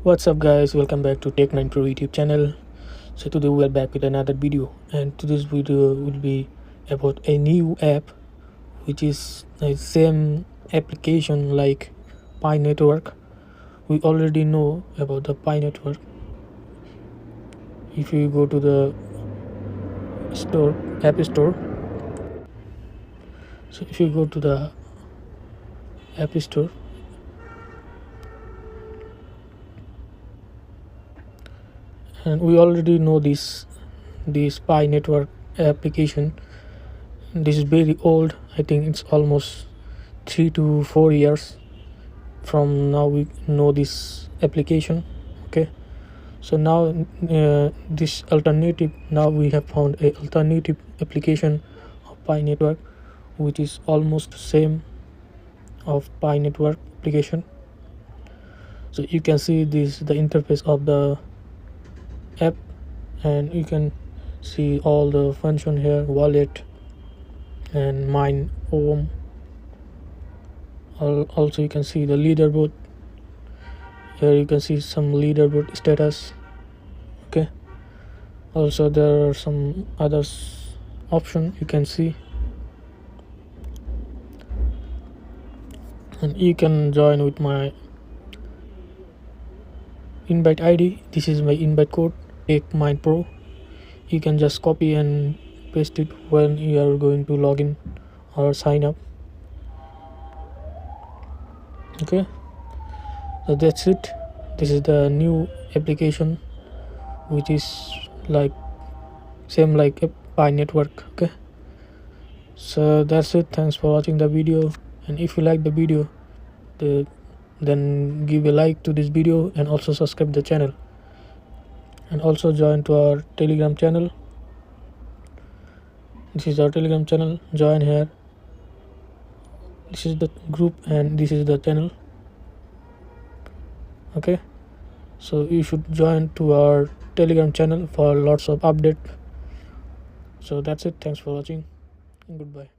What's up guys, welcome back to techminepro YouTube channel. So today we are back with another video, and today's video will be about a new app which is the same application like Pi network. We already know about the Pi network. If you go to the app store, so if you go to the app store, and we already know this Pi network application. This is very old. I think it's almost 3 to 4 years from now we know this application. Okay, so now this alternative, now we have found a alternative application of Pi network which is almost same of Pi network application. So you can see this the interface of the app, and you can see all the function here: wallet and mine home. Also you can see the leaderboard. Here you can see some leaderboard status. Okay, also there are some others option you can see, and you can join with my invite ID. This is my invite code, techminepro. You can just copy and paste it when you are going to log in or sign up. Okay, so that's it. This is the new application which is like same like a Pi network. Okay, so that's it. Thanks for watching the video, and if you like the video, then give a like to this video and also subscribe the channel, and also join to our Telegram channel. This is our Telegram channel. Join here. This is the group and this is the channel. Okay, so you should join to our Telegram channel for lots of update. So that's it. Thanks for watching. Goodbye.